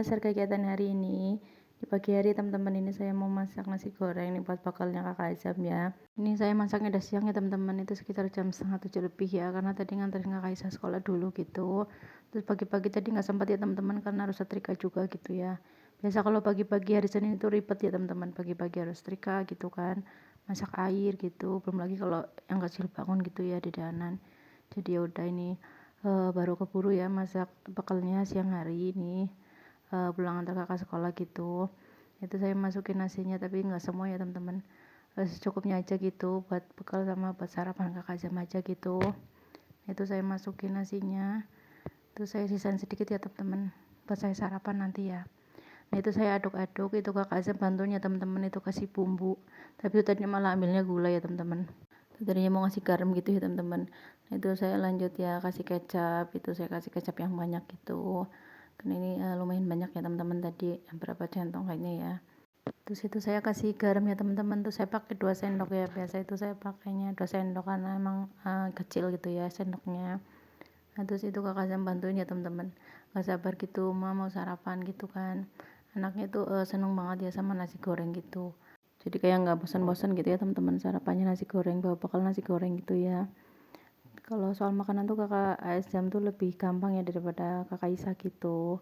dasar kegiatan hari ini. Di pagi hari teman-teman ini saya mau masak nasi goreng nih buat bakalnya kakak Azam ya. Ini saya masaknya udah siang ya teman-teman, itu sekitar jam setengah 7 lebih ya, karena tadi nganterin kakak Isa sekolah dulu gitu. Terus pagi-pagi tadi nggak sempat ya teman-teman karena harus setrika juga gitu ya. Biasa kalau pagi-pagi hari Senin itu ribet ya teman-teman, pagi-pagi harus setrika gitu kan, masak air gitu, belum lagi kalau yang kecil bangun gitu ya di danan. Jadi ya udah ini baru keburu ya masak bekalnya siang hari ini, pulang antar kakak sekolah gitu. Itu saya masukin nasinya tapi nggak semua ya teman-teman, secukupnya aja gitu buat bekal sama buat sarapan kakak jam aja gitu. Itu saya masukin nasinya, terus saya sisain sedikit ya teman-teman buat saya sarapan nanti ya. Nah itu saya aduk-aduk, itu kakak Azam bantunya teman-teman, itu kasih bumbu, tapi itu tadi malah ambilnya gula ya teman-teman, tadinya mau ngasih garam gitu ya teman-teman. Nah itu saya lanjut ya kasih kecap, itu saya kasih kecap yang banyak gitu, karena ini lumayan banyak ya teman-teman, tadi berapa centong kayaknya ya. Terus itu saya kasih garam ya teman-teman, tuh saya pakai 2 sendok ya, biasa itu saya pakainya 2 sendok karena emang kecil gitu ya sendoknya. Nah terus itu kakak Azam bantuin ya teman-teman, gak sabar gitu mau sarapan gitu kan, anaknya tuh seneng banget ya sama nasi goreng gitu, jadi kayak nggak bosan-bosan gitu ya teman-teman sarapannya nasi goreng, bawa bekal nasi goreng gitu ya. Kalau soal makanan tuh kakak Azam tuh lebih gampang ya daripada kakak Isa gitu,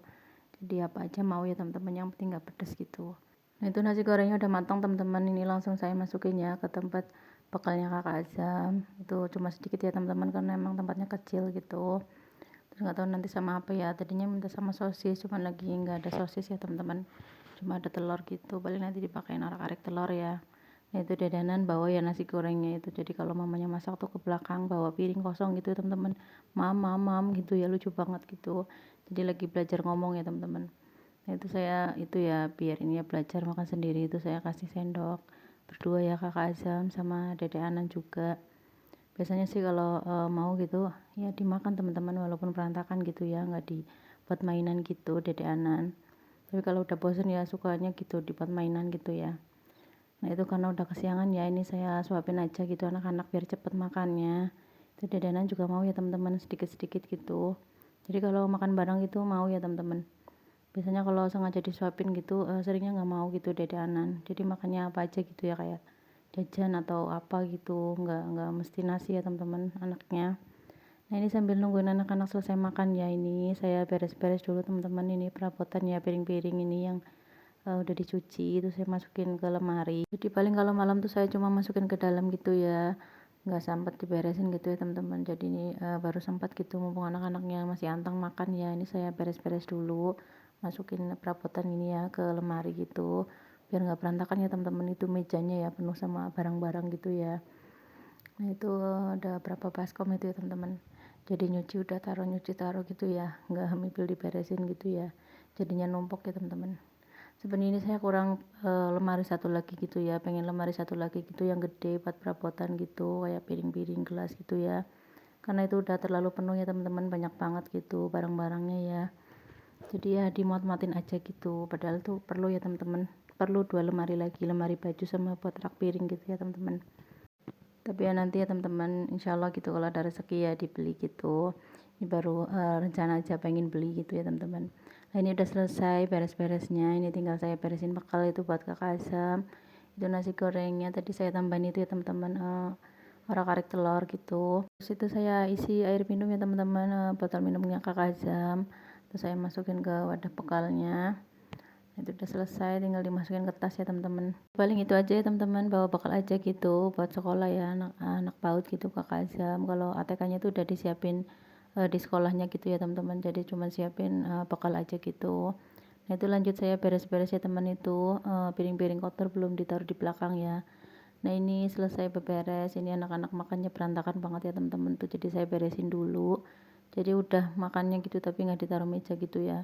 jadi apa aja mau ya teman-teman, yang penting nggak pedes gitu. Nah itu nasi gorengnya udah matang teman-teman, ini langsung saya masukin ya ke tempat bekalnya kakak Azam. Itu cuma sedikit ya teman-teman karena emang tempatnya kecil gitu, terus nggak tahu nanti sama apa ya, tadinya minta sama sosis cuman lagi nggak ada sosis ya teman-teman, cuma ada telur gitu, paling nanti dipakein arak-arik telur ya. Nah itu dedanan bawa ya nasi gorengnya itu, jadi kalau mamanya masak tuh ke belakang bawa piring kosong gitu ya teman-teman, mam gitu ya, lucu banget gitu, jadi lagi belajar ngomong ya teman-teman. Nah itu saya itu ya biar ini ya belajar makan sendiri, itu saya kasih sendok berdua ya kakak Azam sama dede Anan juga. Biasanya sih kalau mau gitu ya dimakan teman-teman walaupun berantakan gitu ya, nggak dibuat mainan gitu dede Anan. Tapi kalau udah bosen ya sukanya gitu dibuat mainan gitu ya. Nah itu karena udah kesiangan ya, ini saya suapin aja gitu anak-anak biar cepet makannya. Itu dede Anan juga mau ya teman-teman, sedikit-sedikit gitu. Jadi kalau makan bareng gitu mau ya teman-teman. Biasanya kalau sengaja disuapin gitu seringnya nggak mau gitu dede Anan, jadi makannya apa aja gitu ya, kayak jajan atau apa gitu, nggak mesti nasi ya teman-teman anaknya. Nah ini sambil nungguin anak-anak selesai makan ya, ini saya beres-beres dulu teman-teman, ini perabotan ya, piring-piring ini yang udah dicuci itu saya masukin ke lemari. Jadi paling kalau malam tuh saya cuma masukin ke dalam gitu ya, nggak sempat diberesin gitu ya teman-teman. Jadi ini baru sempat gitu mumpung anak-anaknya masih antang makan ya, ini saya beres-beres dulu, masukin perabotan ini ya ke lemari gitu biar nggak berantakan ya teman-teman, itu mejanya ya penuh sama barang-barang gitu ya. Nah itu ada berapa baskom itu ya teman-teman, jadi nyuci udah nyuci taruh gitu ya, nggak hamil diberesin gitu ya, jadinya numpuk ya teman-teman. Sebenarnya ini saya kurang lemari satu lagi gitu ya, pengen lemari satu lagi gitu yang gede buat perabotan gitu, kayak piring-piring gelas gitu ya, karena itu udah terlalu penuh ya teman-teman, banyak banget gitu barang-barangnya ya. Jadi ya dimuat-muatin aja gitu, padahal tuh perlu ya teman-teman, perlu 2 lemari lagi, lemari baju sama buat rak piring gitu ya teman-teman. Tapi ya nanti ya teman-teman, insyaallah gitu kalau ada rezeki ya dibeli gitu. Ini baru rencana aja pengen beli gitu ya teman-teman. Nah ini udah selesai beres-beresnya, ini tinggal saya beresin bekal itu buat kakak Azam. Itu nasi gorengnya tadi saya tambahin itu ya teman-teman, arak-arik telur gitu. Terus itu saya isi air minum ya teman-teman, botol minumnya kakak Azam, terus saya masukin ke wadah bekalnya. Itu udah selesai, tinggal dimasukin ke tas ya teman-teman. Paling itu aja ya teman-teman, bawa bekal aja gitu buat sekolah ya, anak PAUD gitu kakak Azam. Kalau ATK-nya tuh udah disiapin di sekolahnya gitu ya teman-teman, jadi cuma siapin bekal aja gitu. Nah itu lanjut saya beres-beres ya teman, itu piring-piring kotor belum ditaruh di belakang ya. Nah ini selesai beberes, ini anak-anak makannya berantakan banget ya teman-teman tuh, jadi saya beresin dulu. Jadi udah makannya gitu tapi nggak ditaruh meja gitu ya,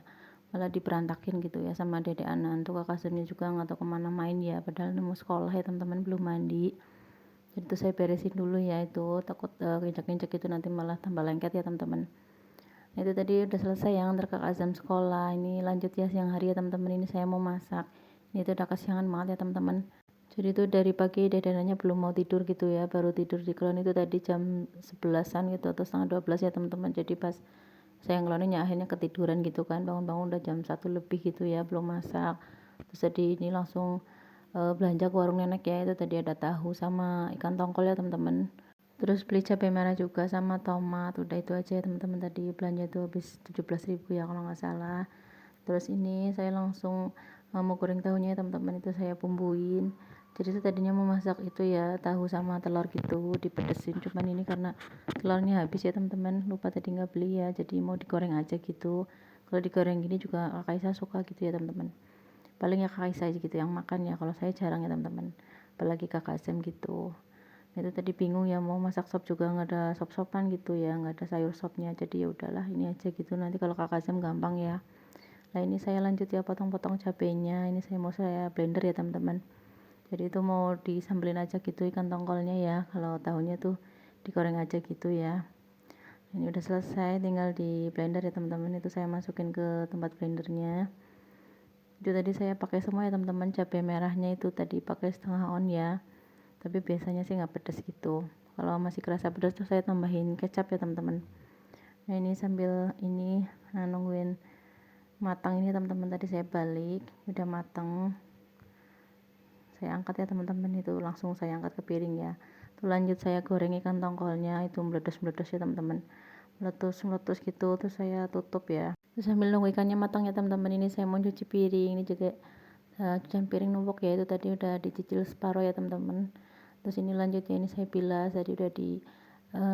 malah diberantakin gitu ya sama dede Anan tuh, kakak Azamnya juga nggak tahu kemana main ya, padahal nemu sekolah ya teman-teman, belum mandi. Jadi tuh saya beresin dulu ya, itu takut injak-injak itu nanti malah tambah lengket ya teman-teman. Nah itu tadi udah selesai yang antar kakak Azam sekolah, ini lanjut ya siang hari ya teman-teman, ini saya mau masak. Ini tuh udah kesiangan banget ya teman-teman, jadi tuh dari pagi dedananya belum mau tidur gitu ya, baru tidur di klon itu tadi jam 11-an gitu atau setengah 12 ya teman-teman. Jadi pas saya ngelonnya akhirnya ketiduran gitu kan, bangun-bangun udah jam 1 lebih gitu ya, belum masak. Terus tadi ini langsung belanja ke warung nenek ya, itu tadi ada tahu sama ikan tongkol ya teman-teman. Terus beli cabai merah juga sama tomat, udah itu aja ya teman-teman, tadi belanja itu habis 17.000 ya kalau nggak salah. Terus ini saya langsung mau goreng tahunya ya teman-teman, itu saya bumbuin. Jadi saya tadinya mau masak itu ya tahu sama telur gitu dipedesin, cuman ini karena telurnya habis ya teman-teman, lupa tadi nggak beli ya, jadi mau digoreng aja gitu. Kalau digoreng gini juga kakak saya suka gitu ya teman-teman, paling ya kakak saya gitu yang makan ya, kalau saya jarang ya teman-teman, apalagi kakak Sam gitu. Itu tadi bingung ya mau masak sop juga nggak ada sop-sopan gitu ya, nggak ada sayur sopnya, jadi ya udahlah ini aja gitu, nanti kalau kakak Sam gampang ya. Nah ini saya lanjut ya potong-potong cabenya, ini saya blender ya teman-teman, jadi itu mau disambelin aja gitu ikan tongkolnya ya, kalau tahunya tuh digoreng aja gitu ya. Ini udah selesai, tinggal di blender ya teman-teman, itu saya masukin ke tempat blendernya. Itu tadi saya pakai semua ya teman-teman, cabai merahnya itu tadi pakai setengah on ya, tapi biasanya sih nggak pedas gitu, kalau masih kerasa pedas tuh saya tambahin kecap ya teman-teman. Nah ini sambil ini nungguin matang ini teman-teman, tadi saya balik udah matang, saya angkat ya teman-teman, itu langsung saya angkat ke piring ya. Tuh lanjut saya goreng ikan tongkolnya, itu meledos-meledos ya teman-teman, meletus-meletus gitu, terus saya tutup ya. Terus sambil nunggu ikannya matang ya teman-teman, ini saya mau cuci piring, ini juga cucian piring numpuk ya, itu tadi udah dicicil separuh ya teman-teman. Terus ini lanjut ya, ini saya bilas, tadi udah di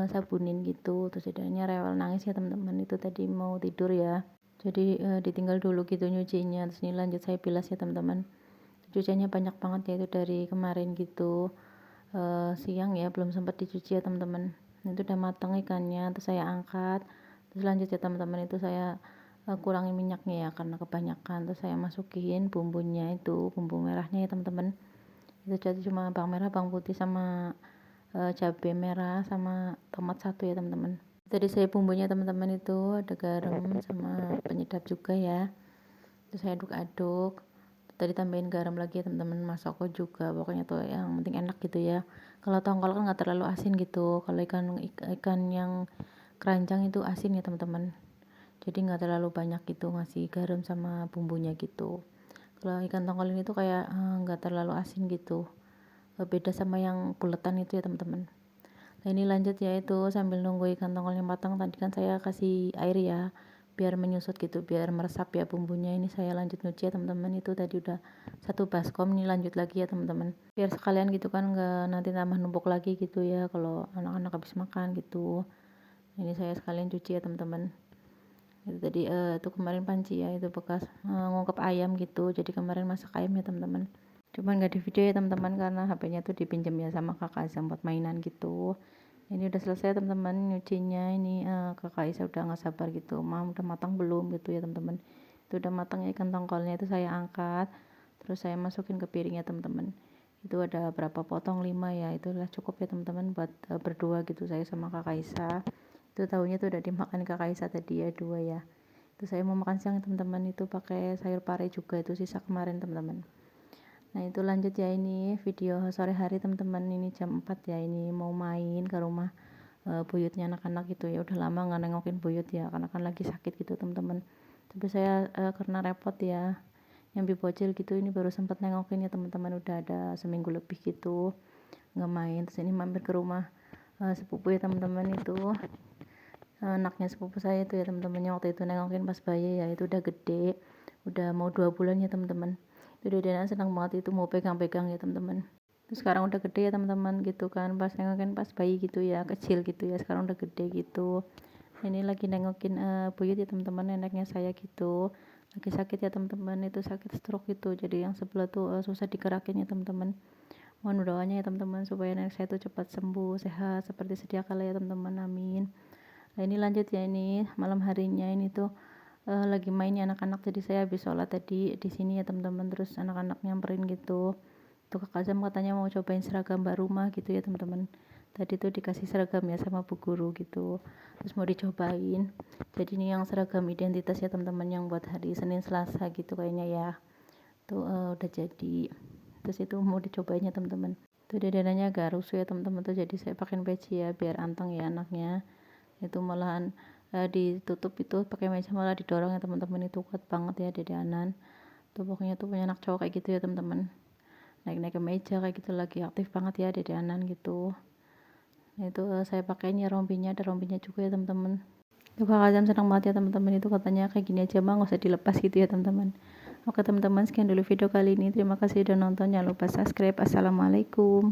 sabunin gitu, terus jadinya rewel nangis ya teman-teman, itu tadi mau tidur ya, jadi ditinggal dulu gitu nyucinya. Terus ini lanjut saya bilas ya teman-teman, cuciannya banyak banget ya, itu dari kemarin gitu, siang ya belum sempat dicuci ya teman-teman. Itu udah matang ikannya, terus saya angkat, terus lanjut ya teman-teman, itu saya kurangin minyaknya ya karena kebanyakan, terus saya masukin bumbunya, itu bumbu merahnya ya teman-teman, itu jadi cuma bawang merah, bawang putih sama cabai merah sama tomat satu ya teman-teman. Tadi saya bumbunya teman-teman, itu ada garam sama penyedap juga ya, terus saya aduk-aduk, tadi tambahin garam lagi ya teman-teman, masako juga, pokoknya tuh yang penting enak gitu ya. Kalau tongkol kan nggak terlalu asin gitu, kalau ikan yang keranjang itu asin ya teman-teman, jadi nggak terlalu banyak gitu ngasih garam sama bumbunya gitu. Kalau ikan tongkol ini tuh kayak nggak terlalu asin gitu, beda sama yang buletan itu ya teman-teman. Nah ini lanjut ya, itu sambil nunggu ikan tongkolnya matang, tadi kan saya kasih air ya biar menyusut gitu, biar meresap ya bumbunya. Ini saya lanjut nyuci ya teman-teman, itu tadi udah satu baskom, ini lanjut lagi ya teman-teman, biar sekalian gitu kan, nggak nanti tambah numpuk lagi gitu ya kalau anak-anak habis makan gitu. Ini saya sekalian cuci ya teman-teman. Itu tadi itu kemarin panci ya, itu bekas ngungkep ayam gitu, jadi kemarin masak ayam ya teman-teman, cuman nggak di video ya teman-teman karena HP-nya tuh dipinjam ya sama kakak Azam buat mainan gitu. Ini udah selesai teman-teman nyucinya, ini kakak Isa udah nggak sabar gitu, udah matang belum gitu ya teman-teman. Itu udah matang ya ikan tongkolnya, itu saya angkat, terus saya masukin ke piring ya teman-teman. Itu ada berapa potong, 5 ya, itulah cukup ya teman-teman buat berdua gitu, saya sama kakak Isa. Itu tahunya tuh udah dimakan kakak Isa tadi ya, 2 ya. Itu saya mau makan siang teman-teman, itu pakai sayur pare juga, itu sisa kemarin teman-teman. Nah itu lanjut ya, ini video sore hari teman-teman, ini jam 4 ya, ini mau main ke rumah buyutnya anak-anak gitu ya, udah lama nggak nengokin buyut ya karena kan lagi sakit gitu teman-teman. Tapi saya karena repot ya nyambi bocil gitu, ini baru sempat nengokin ya teman-teman, udah ada seminggu lebih gitu nggak main. Terus ini mampir ke rumah sepupu ya teman-teman, itu anaknya sepupu saya itu ya teman-temannya, waktu itu nengokin pas bayi ya, itu udah gede, udah mau 2 bulan ya teman-teman. Itu dia senang banget, itu mau pegang-pegang ya teman-teman. Terus sekarang udah gede ya teman-teman gitu kan, pas nengokin pas bayi gitu ya, kecil gitu ya, sekarang udah gede gitu. Ini lagi nengokin buyut ya teman-teman, neneknya saya gitu, lagi sakit ya teman-teman, itu sakit stroke gitu, jadi yang sebelah tuh susah digerakin ya teman-teman. Mohon doanya ya teman-teman supaya nenek saya tuh cepat sembuh, sehat seperti sedia kala ya teman-teman, amin. Nah ini lanjut ya, ini malam harinya ini tuh lagi main ya anak-anak, jadi saya habis sholat tadi di sini ya teman-teman, terus anak-anak nyamperin gitu. Tuh kakak Zam katanya mau cobain seragam baru mah gitu ya teman-teman, tadi tuh dikasih seragam ya sama bu guru gitu, terus mau dicobain. Jadi ini yang seragam identitas ya teman-teman, yang buat hari Senin Selasa gitu kayaknya ya, tuh udah jadi, terus itu mau dicobainnya teman-teman. Tuh dandanannya agak rusuh ya teman-teman, tuh jadi saya pakein peci ya biar anteng ya anaknya. Itu malahan ditutup itu pakai meja malah didorong ya teman-teman, itu kuat banget ya Dede Anan tuh. Pokoknya tuh punya anak cowok kayak gitu ya teman-teman, naik-naik ke meja kayak gitu, lagi aktif banget ya Dede Anan gitu. Nah itu saya pakainya rompinya, ada rompinya juga ya teman-teman. Itu Kakak Azam senang banget ya teman-teman, itu katanya kayak gini aja mah nggak usah dilepas gitu ya teman-teman. Oke teman-teman, sekian dulu video kali ini, terima kasih udah nonton, jangan lupa subscribe. Assalamualaikum.